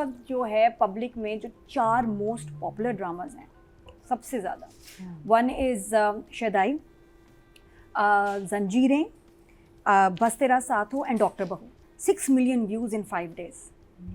वक्त जो है पब्लिक में जो 4 मोस्ट पॉपुलर ड्रामाज हैं सबसे ज़्यादा, वन इज़ शदाई, जंजीरें, बस तेरा साथ हो एंड डॉक्टर बहू। 6 मिलियन व्यूज़ इन 5 days।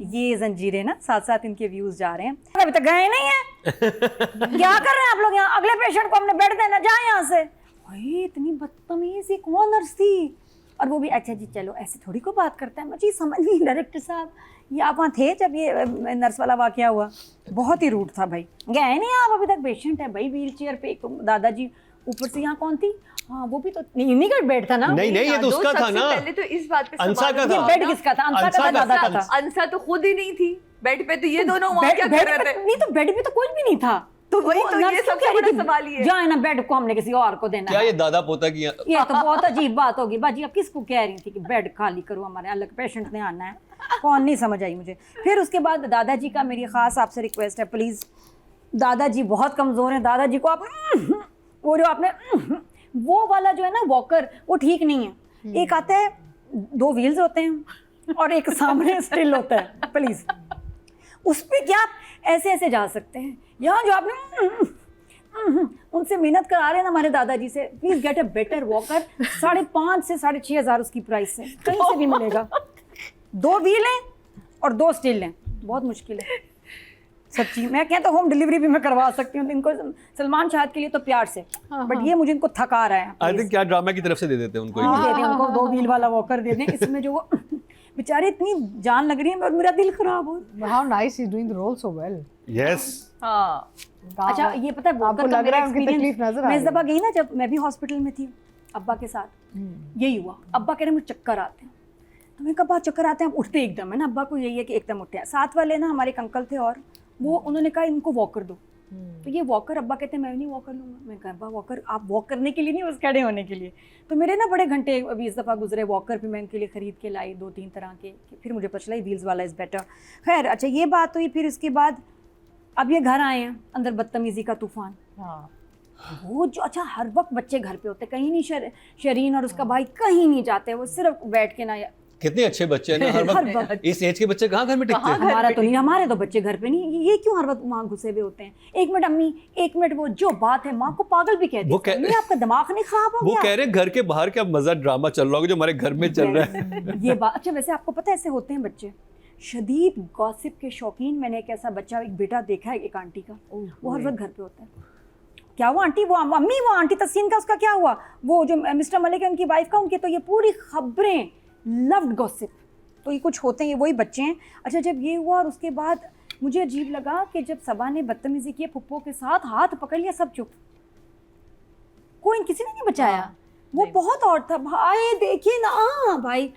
ये जंजीरें ना, साथ साथ इनके व्यूज़ जा रहे हैं। अभी तक गए नहीं हैं। क्या कर रहे हैं आप लोग यहाँ? अगले पेशेंट को हमने बेड देना, जाए यहाँ से। भाई इतनी बदतमीज़, ये कौन नर्स थी? और वो भी अच्छा जी चलो ऐसे थोड़ी को बात करता है। मुझे समझ नहीं, डायरेक्टर साहब ये आप वहाँ थे जब ये नर्स वाला वाकया हुआ? बहुत ही रूड था भाई। गए नहीं आप, अभी तक पेशेंट है भाई व्हील चेयर पे, एक तो दादाजी ऊपर से, यहाँ कौन थी? हाँ वो भी तो इन्हीं का बेड था ना। नहीं ये तो उसका था ना। पहले तो इस बात पे अंसा का ये था। बेड किसका था? अंसा का था, दादा का था। अंसा तो खुद ही नहीं थी बेड पे, तो ये दोनों वहाँ क्या कर रहे थे? नहीं तो बेड पे तो कोई भी नहीं था। तो वही तो, नर्स ये क्यों सबसे कह रही बड़ा थी, सवाल ही है। जाए ना बेड को हमने किसी और को देना क्या है। ये दादा पोता की? ये तो बहुत अजीब बात होगी बाजी। अब किसको कह रही थी कि बेड खाली करो, हमारे अलग पेशेंट ने आना है? कौन, नहीं समझ आई मुझे। फिर उसके बाद दादाजी का मेरी खास आपसे रिक्वेस्ट है, प्लीज़ दादाजी बहुत कमज़ोर हैं, दादाजी को आप वो जो आपने वो वाला जो है ना वॉकर, वो ठीक नहीं है। एक आता है 2 व्हील्स होते हैं और एक सामने स्टिल होता है, प्लीज़ उस पर क्या आप ऐसे ऐसे जा सकते हैं? यहाँ जो आपने उनसे मेहनत करा रहे हैं ना हमारे दादाजी से, please get a better walker. 5,500 से 6,500 उसकी प्राइस है, कहीं से भी मिलेगा। 2 व्हील हैं और 2 स्टिल हैं, बहुत मुश्किल है सच्ची। मैं कहता होम डिलीवरी भी मैं करवा सकती हूँ इनको, सलमान शाह के लिए तो प्यार से, बट ये मुझे इनको थका रहा है। आई थिंक क्या ड्रामा की तरफ से दे देते हैं उनको। दे दें उनको 2 व्हील वाला वॉकर दे दें, इसमें जो वो बेचारे इतनी जान लग रही है और मेरा दिल खराब हो। How nice, he's doing the role so well. Yes. हाँ अच्छा ये पता है आपको वॉकर का लग मेरा रहा है उनकी तकलीफ एक्सपीरियंस, नजर आ मैं इस रही दफ़ा गई ना जब मैं भी हॉस्पिटल में थी अब्बा के साथ, यही हुआ। अब्बा कह रहे मुझे चक्कर आते हैं, तो मैं कहा चक्कर आते हैं, उठते एकदम है ना, अब्बा को यही है कि एकदम उठते हैं। साथ वाले ना हमारे एक अंकल थे और वो उन्होंने कहा इनको वॉकर दो, तो ये वॉकर, अब्बा कहते हैं मैं नहीं वॉकर लूँगा। मैं कहा अब्बा वॉकर आप वॉक करने के लिए नहीं, बस खड़े होने के लिए। तो मेरे ना बड़े घंटे अभी इस दफ़ा गुजरे, वॉकर भी मैं इनके लिए ख़रीद के लाई 2-3 तरह के, फिर मुझे पता चला व्हील्स वाला इज़ बेटर। खैर अच्छा ये बात हुई। फिर उसके बाद अब ये घर आए हैं, अंदर बदतमीज़ी का तूफान। वो जो अच्छा हर वक्त बच्चे घर पे होते, कहीं नहीं, शरीन और उसका भाई कहीं नहीं जाते, वो सिर्फ बैठ के ना। कितने अच्छे बच्चे हैं ना हर वक्त। इस एज के बच्चे कहाँ घर में टिकते हैं? हमारा तो नहीं, हमारे तो बच्चे घर पे नहीं, ये क्यों हर वक्त वहाँ घुसे हुए होते हैं? 1 मिनट अम्मी, 1 मिनट वो, जो बात है माँ को पागल भी कहती है। नहीं आपका दिमाग नहीं खराब हो वो गया? कह रहे घर के बाहर क्या मजा ड्रामा चल रहा होगा जो हमारे घर में चल रहा है। ये बात अच्छा, वैसे आपको पता है ऐसे होते हैं बच्चे, शदीद गॉसिप के शौकीन। मैंने एक ऐसा बच्चा, एक बेटा देखा है एक आंटी का, वो हर वक्त घर पे होता है। क्या हुआ आंटी? वो अम्मी, वो आंटी तस्सीन का उसका क्या हुआ? वो जो मिस्टर मलिक है उनकी वाइफ का, उनके तो ये पूरी खबरें लव्ड गॉसिप। तो ये कुछ होते हैं, ये वही बच्चे हैं। अच्छा जब ये हुआ और उसके बाद मुझे अजीब लगा कि जब सबा ने बदतमीजी की फुप्पो के साथ, हाथ पकड़ लिया, सब चुप, कोई किसी ने नहीं बचाया। वो बहुत और था भाई, देखिए ना भाई।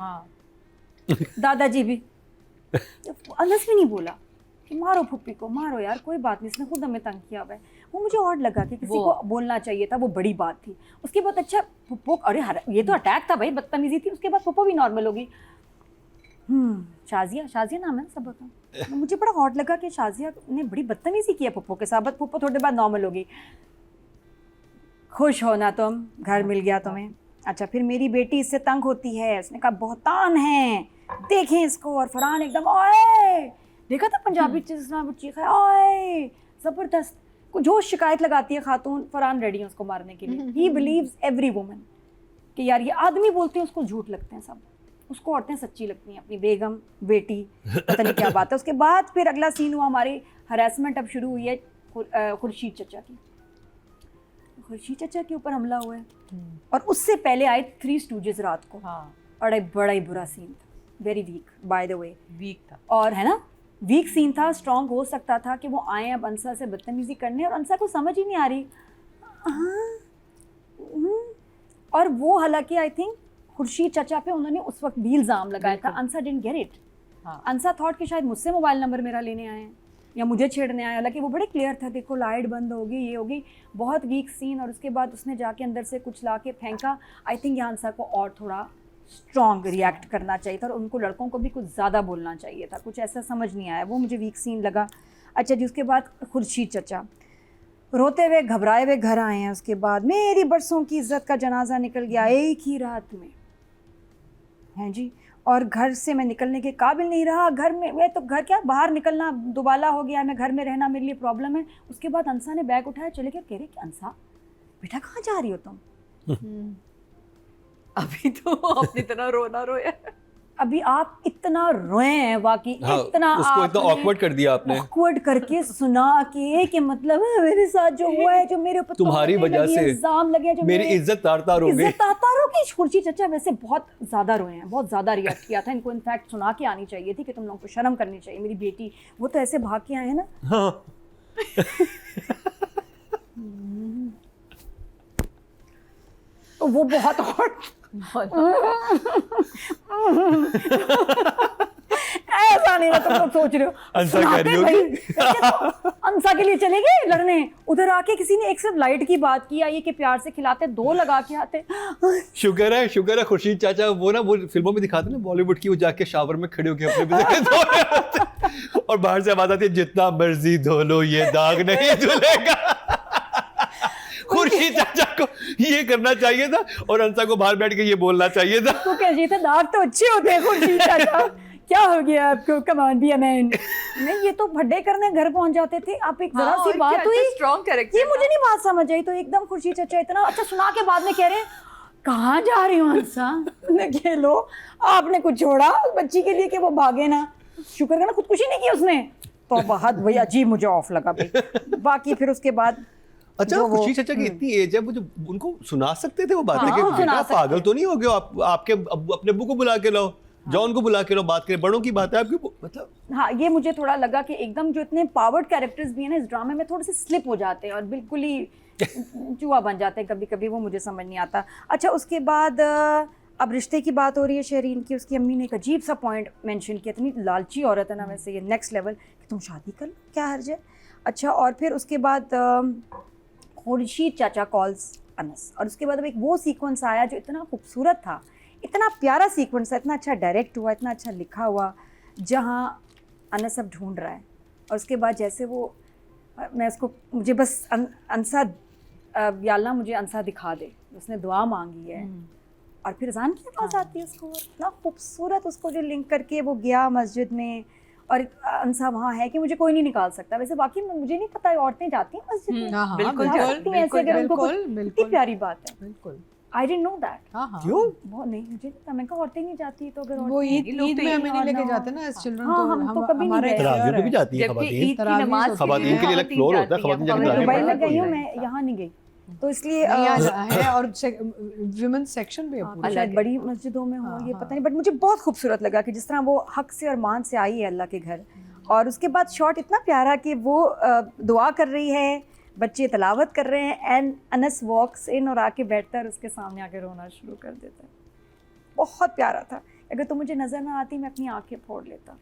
दादाजी भी अनस भी नहीं बोला कि मारो फुप्पी को, मारो यार कोई बात नहीं, इसने खुद हमें तंग किया हुआ है। वो मुझे और लगा कि किसी को बोलना चाहिए था, वो बड़ी बात थी। उसके बाद अच्छा फुप्पो, अरे ये तो अटैक था भाई, बदतमीजी थी। उसके बाद फुप्पो भी नॉर्मल होगी। शाजिया नाम है सब का। तो मुझे बड़ा हॉट लगा कि शाजिया ने बड़ी बदतमीजी की है फुप्पो के साथ। फुप्पो थोड़ी देर बाद नॉर्मल होगी। खुश हो ना तुम, घर मिल गया तुम्हें। अच्छा फिर मेरी बेटी इससे तंग होती है, उसने कहा बहुतान है, देखें इसको। और फरहान एकदम ओए, देखा था पंजाबी जिसना वो चीखा ओए, जबरदस्त। जो शिकायत लगाती है खातून, फरहान रेडी है उसको मारने के लिए। ही बिलीव्स एवरी वुमन कि यार ये आदमी बोलते हैं उसको झूठ लगते हैं सब, उसको औरतें सच्ची लगती हैं, अपनी बेगम, बेटी, पता नहीं क्या बात है। उसके बाद फिर अगला सीन हुआ, हमारी हरासमेंट अब शुरू हुई है खुर्शीद चचा की। खुर्शीद चचा के ऊपर हमला हुआ है और उससे पहले आए 3 स्टूजेस रात को। और बड़ा ही बुरा सीन था, very weak by the way, weak था। और है ना वीक सीन था। स्ट्रॉन्ग हो सकता था कि वो आए अब अंसा से बदतमीजी करने, और अंसा को समझ ही नहीं आ रही। और वो हालांकि आई थिंक खुर्शीद चचा पे उन्होंने उस वक्त भी इल्ज़ाम लगाया था। Ansa didn't get it. Ansa thought कि शायद मुझसे मोबाइल नंबर मेरा लेने आए हैं या मुझे छेड़ने आए। हालांकि वो बड़े क्लियर था, देखो लाइट बंद होगी, ये होगी, बहुत वीक सीन। और उसके बाद उसने जाके अंदर से कुछ ला के फेंका। आई थिंक यहाँ अंसा को और थोड़ा स्ट्रॉन्ग रिएक्ट करना चाहिए था और उनको लड़कों को भी कुछ ज़्यादा बोलना चाहिए था। कुछ ऐसा समझ नहीं आया, वो मुझे वीक सीन लगा। अच्छा जी उसके बाद खुर्शीद चचा रोते हुए घबराए हुए घर आए हैं। उसके बाद मेरी बरसों की इज्जत का जनाजा निकल गया एक ही रात में, हैं जी। और घर से मैं निकलने के काबिल नहीं रहा। घर में मैं तो घर क्या बाहर निकलना दुबाला हो गया, मैं घर में रहना मेरे लिए प्रॉब्लम है। उसके बाद अंसा ने बैग उठाया, चले गया। कह रहे कि अंसा बेटा कहाँ जा रही हो तुम? अभी तो अपनी तरह रोना रोया। अभी आप इतना रोए हैं वाकई, हाँ, इतना उसको इतना awkward कर दिया आपने। awkward करके सुना कि मतलब मेरे साथ जो हुआ है, जो मेरे ऊपर तुम्हारी तोहमतें वजह लगी, से इल्जाम लगे, जो मेरी इज्जत तार-तार हो गई। इज्जत तार-तार हो गई। खुर्शीद चाचा वैसे बहुत ज़्यादा रोए हैं, बहुत ज़्यादा रिएक्ट किया था। इनको इनफैक्ट सुना के आनी चाहिए थी कि तुम लोगों को शर्म करनी चाहिए। मेरी बेटी वो तो ऐसे भाग के आए हैं ना। हाँ। तो वो बहुत ऐसा नहीं ना तुम लोग सोच रहे हो। अंसा कह रही होगी। अंसा के लिए चले गए लड़ने, उधर आके किसी ने एक सिर्फ लाइट की बात की, आइए कि प्यार से खिलाते, दो लगा के आते। शुक्र है खुर्शीद चाचा वो ना वो फिल्मों में दिखाते ना बॉलीवुड की, वो जाके शावर में खड़े होके अपने बिजली धो रहे होते हैं। और बाहर से आवाज आती है जितना मर्जी धो लो ये दाग नहीं धुलेगा। खुर्शीद चाचा को ये करना चाहिए था और अंसा को बाहर बैठ के ये बोलना चाहिए था। तो कह रही था दाग तो अच्छे होते हैं खुर्शीद चाचा, क्या हो गया आपको? कमान भी मैन नहीं, ये तो भड्डे करने घर पहुंच जाते थे। आप एक जरा सी बात हुई, स्ट्रॉन्ग कैरेक्टर, ये मुझे नहीं बात समझ आई। तो एकदम खुर्शीद चाचा इतना अच्छा सुना के बाद में कह रहे हैं कहाँ जा रही हो अंसा? ने लो आपने कुछ छोड़ा बच्ची के लिए कि वो भागे ना। शुक्र करना खुदकुशी नहीं की उसने। तो बहुत भाई अजीब मुझे ऑफ लगा भाई। बाकी फिर उसके बाद अच्छा, जो वो- खुर्शीद चाचा की इतनी एज है, वो जो उनको सुना सकते थे वो बातें हाँ, कि सुना बेटा सकते पागल तो नहीं हो गए हो आप, आपके अपने अब्बू को बुला के लाओ, जॉन को बुला के लाओ, बात करें, बड़ों की बात है आपकी। मतलब हाँ, ये मुझे थोड़ा लगा कि एकदम जो इतने पावर्ड कैरेक्टर्स भी हैं ना इस ड्रामे में, थोड़े से स्लिप हो जाते हैं और बिल्कुल ही जुआ बन जाते हैं कभी कभी। वो मुझे समझ नहीं आता। अच्छा, उसके बाद अब रिश्ते की बात हो रही है शहरीन की। उसकी अम्मी ने एक अजीब सा पॉइंट मेंशन किया, इतनी लालची औरत है ना वैसे ये, नेक्स्ट लेवल, कि तुम शादी कर लो, क्या हर्ज है। अच्छा, और फिर उसके बाद खुर्शीद चाचा कॉल्स अनस, और उसके बाद अब एक वो सीक्वेंस आया जो इतना खूबसूरत था, इतना प्यारा सीक्वेंस था, इतना अच्छा डायरेक्ट हुआ, इतना अच्छा लिखा हुआ, जहाँ अनस अब ढूंढ रहा है। और उसके बाद जैसे वो मैं उसको, मुझे बस अंसा या अल्लाह मुझे अंसा दिखा दे, उसने दुआ मांगी है। और फिर अज़ान की आवाज़ आती है उसको, इतना खूबसूरत उसको जो लिंक करके वो गया मस्जिद में, और अंसा वहाँ है कि मुझे कोई नहीं निकाल सकता। वैसे बाकी मुझे नहीं पता औरतें जाती हैं मस्जिद में, हाँ, हाँ, बिल्कुल जा बिल्कुल, सकती हैं ऐसे अगर उनको कुछ, बिल्कुल, कितनी प्यारी बात है। बिल्कुल। I didn't know that. हाँ, हाँ। क्यों? वो नहीं, मुझे नहीं पता। मैं कहा औरतें नहीं जाती, तो अगर वो औरतें- ईद लोग तो में हमें नहीं हाँ, लेके ना। जाते ना एज चिल्ड्रन। हाँ, हम तो कभी नहीं हमारा गए। एक तरावियों fear पे भी है। जाती है जबकि खवातीन। ईद की तरावीह नमाज तो खवातीन के लिए अलग फ्लोर होता है, खवातीन जाने मैं जाने दुबई का में गई हूँ, कोई मैं यहाँ नहीं गई, तो इसलिए नहीं, आज है और विमेंस सेक्शन भी है पूरा। शायद है। बड़ी मस्जिदों में हो, हाँ, ये हाँ। पता नहीं, बट मुझे बहुत खूबसूरत लगा कि जिस तरह वो हक से और मान से आई है अल्लाह के घर। और उसके बाद शॉट इतना प्यारा कि वो दुआ कर रही है, बच्चे तलावत कर रहे हैं, एंड अनस वॉक्स इन और आके बैठता है और उसके सामने आके रोना शुरू कर देता है। बहुत प्यारा था। अगर तो मुझे नज़र ना आती मैं अपनी आंखें फोड़ लेता।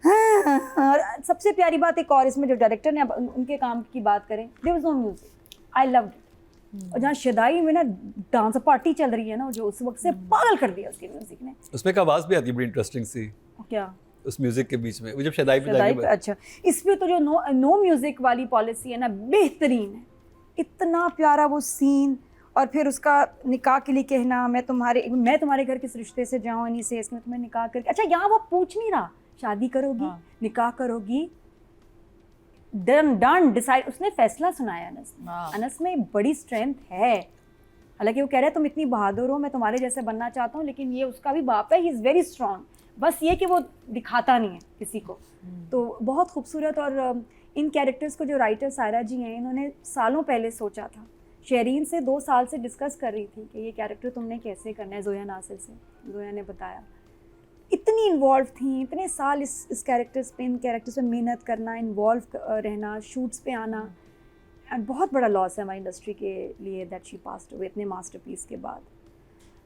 हाँ, और सबसे प्यारी बात एक और, इसमें जो डायरेक्टर ने, अब उनके काम की बात करें, there was no music, I loved it. और जहाँ शदाई में ना डांस पार्टी चल रही है ना, जो उस वक्त से पागल कर दिया उसके म्यूजिक ने। उसमें एक आवाज भी आती है बड़ी इंटरेस्टिंग सी क्या उस म्यूजिक के बीच में, वो जब शदाई पे शदाई जाके पे, अच्छा, इसमें तो जो नो म्यूजिक वाली पॉलिसी है ना, बेहतरीन है। इतना प्यारा वो सीन, और फिर उसका निकाह के लिए कहना, मैं तुम्हारे घर किस रिश्ते से जाऊँ, इन्हीं से, इसमें तुम्हें निकाह करके। अच्छा, यहाँ वो पूछ नहीं रहा शादी करोगी, हाँ। निकाह करोगी, डन डिसाइड, उसने फैसला सुनाया अनस ने। हाँ। अनस में बड़ी स्ट्रेंथ है। हालांकि वो कह रहा है तुम इतनी बहादुर हो, मैं तुम्हारे जैसे बनना चाहता हूँ, लेकिन ये उसका भी बाप है, ही इज़ वेरी स्ट्रॉन्ग। बस ये कि वो दिखाता नहीं है किसी को। तो बहुत खूबसूरत। और इन कैरेक्टर्स को जो राइटर सायरा जी हैं, इन्होंने सालों पहले सोचा था। शहरीन से 2 साल से डिस्कस कर रही थी कि ये कैरेक्टर तुमने कैसे करना है, जोया नासिर से। जोया ने बताया, इतनी इन्वॉल्व थी, इतने साल इस कैरेक्टर्स पे, इन कैरेक्टर्स पे मेहनत करना, इन्वॉल्व रहना, शूट्स पे आना, एंड बहुत बड़ा लॉस है हमारी इंडस्ट्री के लिए दैट शी पास्ड अवे इतने मास्टरपीस के बाद।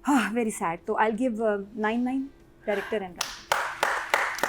हाँ, वेरी सैड। तो I will give 9 director and writer.